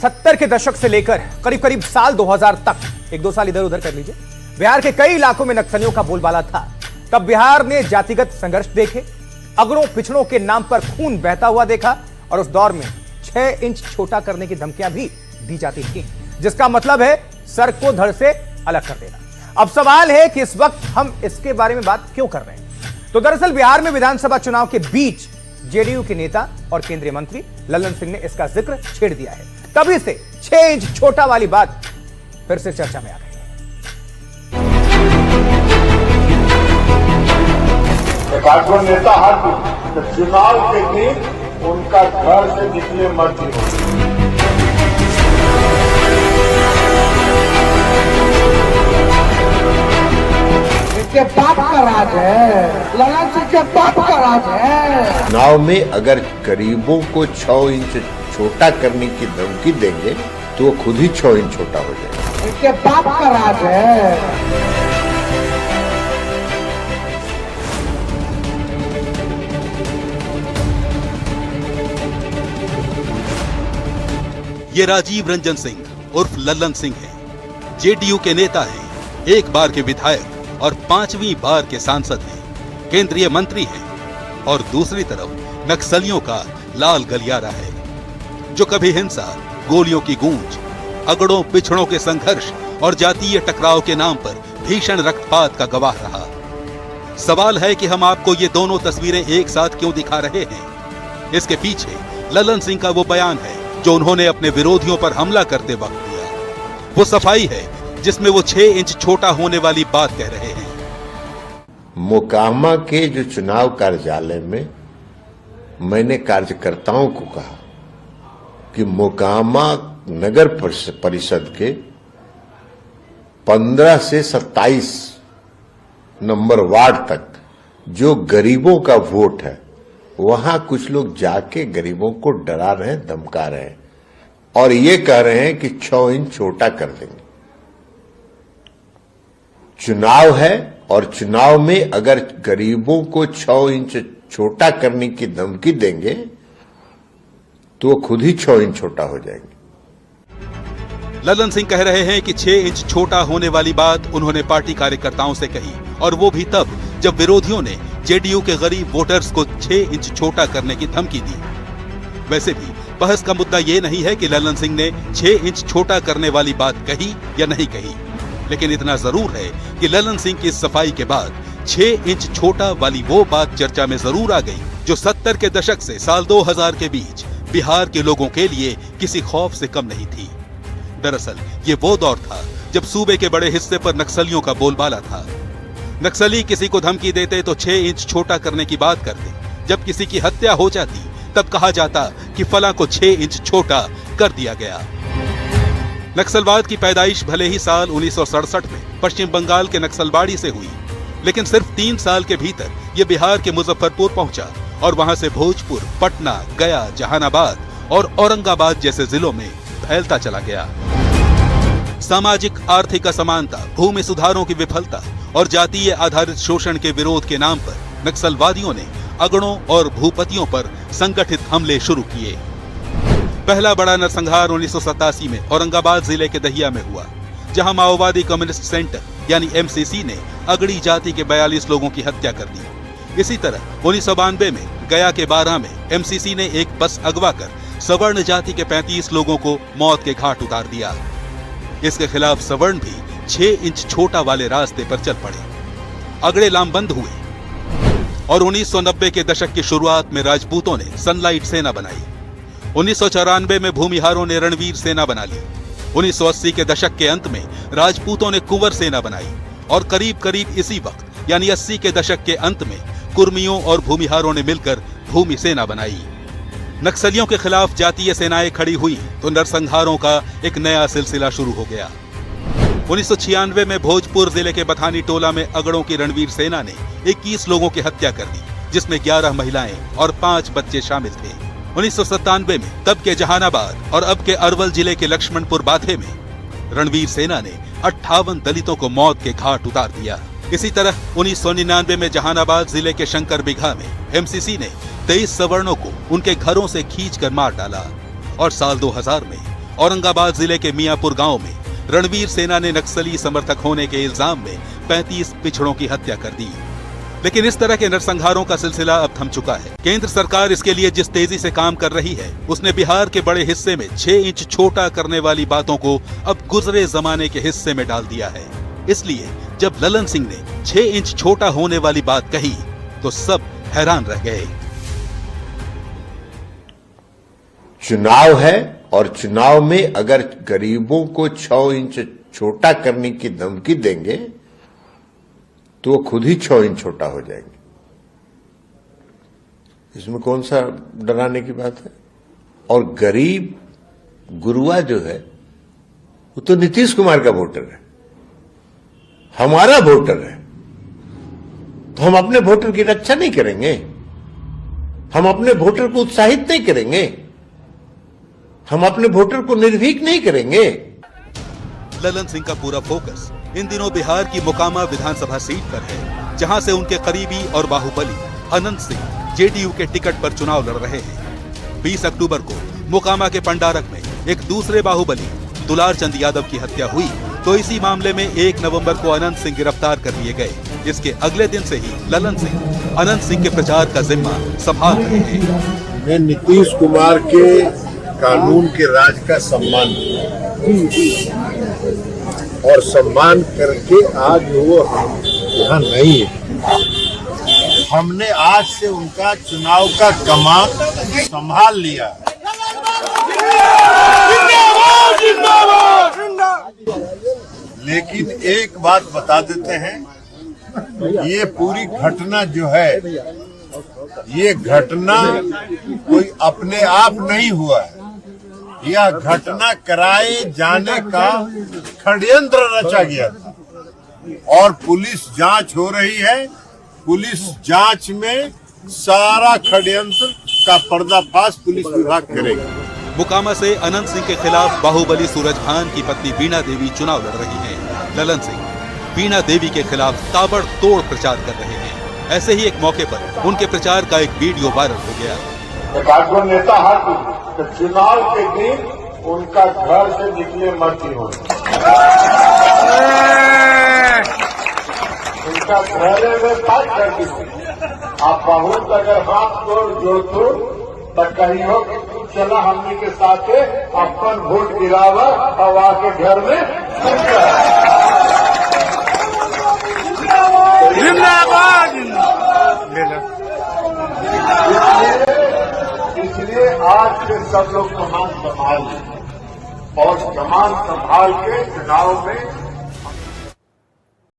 70 के दशक से लेकर करीब करीब साल 2000 तक, एक दो साल इधर उधर कर लीजिए, बिहार के कई इलाकों में नक्सलियों का बोलबाला था। तब बिहार ने जातिगत संघर्ष देखे, अगड़ों पिछड़ों के नाम पर खून बहता हुआ देखा और उस दौर में 6 इंच छोटा करने की धमकियां भी दी जाती थी, जिसका मतलब है सर को धड़ से अलग कर देना। अब सवाल है कि इस वक्त हम इसके बारे में बात क्यों कर रहे हैं। तो दरअसल बिहार में विधानसभा चुनाव के बीच जेडीयू के नेता और केंद्रीय मंत्री लल्लन सिंह ने इसका जिक्र छेड़ दिया है। तभी से 6 इंच छोटा वाली बात फिर से चर्चा में आ गई है। भाजपा नेता हर चुनाव के दिन उनका घर से निकले मत दियो। के बाप का राज है, ललन सिंह के बाप का राज है। चुनाव में अगर गरीबों को 6 इंच छोटा करने की धमकी देंगे तो वो खुद ही 6 इंच छोटा हो जाएगा। इनके बाप का राज है। ये राजीव रंजन सिंह उर्फ लल्लन सिंह हैं। जेडीयू के नेता हैं, एक बार के विधायक और 5वीं बार के सांसद हैं, केंद्रीय मंत्री हैं और दूसरी तरफ नक्सलियों का लाल गलियारा है, जो कभी हिंसा, गोलियों की गूंज, अगड़ों पिछड़ों के संघर्ष और जातीय टकराव के नाम पर भीषण रक्तपात का गवाह रहा। सवाल है कि हम आपको ये दोनों तस्वीरें एक साथ क्यों दिखा रहे हैं। इसके पीछे लल्लन सिंह का वो बयान है जो उन्होंने अपने विरोधियों पर हमला करते वक्त दिया। वो सफाई है जिसमें वो 6 इंच छोटा होने वाली बात कह रहे हैं। मोकामा के जो चुनाव कार्यालय में मैंने कार्यकर्ताओं को कहा कि मोकामा नगर परिषद के 15 से 27 नंबर वार्ड तक जो गरीबों का वोट है, वहां कुछ लोग जाके गरीबों को डरा रहे हैं, धमका रहे हैं और ये कह रहे हैं कि 6 इंच छोटा कर देंगे। चुनाव है और चुनाव में अगर गरीबों को 6 इंच छोटा करने की धमकी देंगे तो वो खुद ही 6 इंच छोटा हो जाएंगे। लल्लन सिंह कह रहे हैं कि 6 इंच छोटा होने वाली बात उन्होंने पार्टी कार्यकर्ताओं से कही और वो भी तब जब विरोधियों ने जेडीयू के गरीब वोटर्स को 6 इंच छोटा करने की धमकी दी। वैसे भी बहस का मुद्दा ये नहीं है कि लल्लन सिंह ने 6 इंच छोटा करने वाली बात कही या नहीं कही, लेकिन इतना जरूर है कि लल्लन सिंह की सफाई के बाद 6 इंच छोटा वाली वो बात चर्चा में जरूर आ गई जो 70 के दशक से साल 2000 के बीच बिहार के लोगों के लिए किसी खौफ से कम नहीं थी। दरअसल ये वो दौर था जब सूबे के बड़े हिस्से पर नक्सलियों का बोलबाला था। नक्सली किसी को धमकी देते तो 6 इंच छोटा करने की बात करते। जब किसी की हत्या हो जाती तब कहा जाता कि फलां को 6 इंच छोटा कर दिया गया। नक्सलवाद की पैदाइश भले ही साल 1967 में पश्चिम बंगाल के नक्सलबाड़ी से हुई, लेकिन सिर्फ 3 साल के भीतर ये बिहार के मुजफ्फरपुर पहुंचा और वहां से भोजपुर, पटना, गया, जहानाबाद और औरंगाबाद जैसे जिलों में फैलता चला गया। सामाजिक आर्थिक असमानता, भूमि सुधारों की विफलता और जातीय आधारित शोषण के विरोध के नाम पर नक्सलवादियों ने अगड़ों और भूपतियों पर संगठित हमले शुरू किए। पहला बड़ा नरसंहार 1987 में औरंगाबाद जिले के दहिया में हुआ, जहां माओवादी कम्युनिस्ट सेंटर यानी एमसीसी ने अगड़ी जाति के 42 लोगों की हत्या कर दी। इसी तरह 1992 में गया के 12 में एमसीसी ने एक बस अगवा कर सवर्ण जाति के 35 लोगों को मौत के घाट उतार दिया। इसके खिलाफ सवर्ण भी 6 इंच छोटा वाले रास्ते पर चल पड़े। अगड़े लामबंद हुए और 1990 के दशक की शुरुआत में राजपूतों ने सनलाइट सेना बनाई। 1994 में भूमिहारों ने रणवीर सेना बना ली। 1980 के दशक के अंत में राजपूतों ने कुंवर सेना बनाई और करीब करीब इसी वक्त यानी 80 के दशक के अंत में कुर्मियों और भूमिहारों ने मिलकर भूमि सेना बनाई। नक्सलियों के खिलाफ जातीय सेनाएं खड़ी हुई तो नरसंहारों का एक नया सिलसिला शुरू हो गया। 1996 में भोजपुर जिले के बथानी टोला में अगड़ों की रणवीर सेना ने 21 लोगों की हत्या कर दी, जिसमें 11 महिलाएं और 5 बच्चे शामिल थे। 1997 में तब के जहानाबाद और अब के अरवल जिले के लक्ष्मणपुर बाधे में रणवीर सेना ने 58 दलितों को मौत के घाट उतार दिया। इसी तरह 1999 में जहानाबाद जिले के शंकर बिघा में एमसीसी ने 23 सवर्णों को उनके घरों से खींचकर मार डाला और साल 2000 में औरंगाबाद जिले के मियापुर गांव में रणवीर सेना ने नक्सली समर्थक होने के इल्जाम में 35 पिछड़ों की हत्या कर दी। लेकिन इस तरह के नरसंहारों का सिलसिला अब थम चुका है। केंद्र सरकार इसके लिए जिस तेजी से काम कर रही है, उसने बिहार के बड़े हिस्से में 6 इंच छोटा करने वाली बातों को अब गुजरे जमाने के हिस्से में डाल दिया है। इसलिए जब ललन सिंह ने 6 इंच छोटा होने वाली बात कही तो सब हैरान रह गए। चुनाव है और चुनाव में अगर गरीबों को 6 इंच छोटा करने की धमकी देंगे तो वो खुद ही 6 इंच छोटा हो जाएंगे। इसमें कौन सा डराने की बात है? और गरीब गुरुआ जो है वो तो नीतीश कुमार का वोटर है, हमारा वोटर है। तो हम अपने वोटर की रक्षा नहीं करेंगे? हम अपने वोटर को उत्साहित नहीं करेंगे? हम अपने वोटर को निर्भीक नहीं करेंगे? ललन सिंह का पूरा फोकस इन दिनों बिहार की मोकामा विधानसभा सीट पर है, जहां से उनके करीबी और बाहुबली अनंत सिंह जेडीयू के टिकट पर चुनाव लड़ रहे हैं। 20 अक्टूबर को मोकामा के पंडारक में एक दूसरे बाहुबली दुलार चंद यादव की हत्या हुई, तो इसी मामले में 1 नवंबर को अनंत सिंह गिरफ्तार कर लिए गए। इसके अगले दिन से ही ललन सिंह अनंत सिंह के प्रचार का जिम्मा संभाल रहे हैं। मैं नीतीश कुमार के कानून के राज का सम्मान किया और सम्मान करके आज वो यहाँ नहीं है। हमने आज से उनका चुनाव का कमान संभाल लिया। लेकिन एक बात बता देते हैं, ये पूरी घटना जो है, ये घटना कोई अपने आप नहीं हुआ है। यह घटना कराए जाने का षड्यंत्र रचा गया था और पुलिस जांच हो रही है। पुलिस जांच में सारा षड्यंत्र का पर्दाफाश पुलिस विभाग करेगा। मोकामा से अनंत सिंह के खिलाफ बाहुबली सूरजभान की पत्नी बीना देवी चुनाव लड़ रही हैं। ललन सिंह बीना देवी के खिलाफ ताबड़तोड़ प्रचार कर रहे हैं। ऐसे ही एक मौके पर उनके प्रचार का एक वीडियो वायरल हो गया। भाजपा नेता हाथ तो चुनाव के दिन उनका घर से निकले मत ही हो, उनका घरे में बात कर दीजिए। आप बहुत अगर हाथ जोड़ तो कही हो कि तू चला हमने के साथ अपन वोट गिरावा और आके घर में जिंदाबाद। इसलिए आज से सब लोग कमान संभाल और कमान संभाल के चुनाव में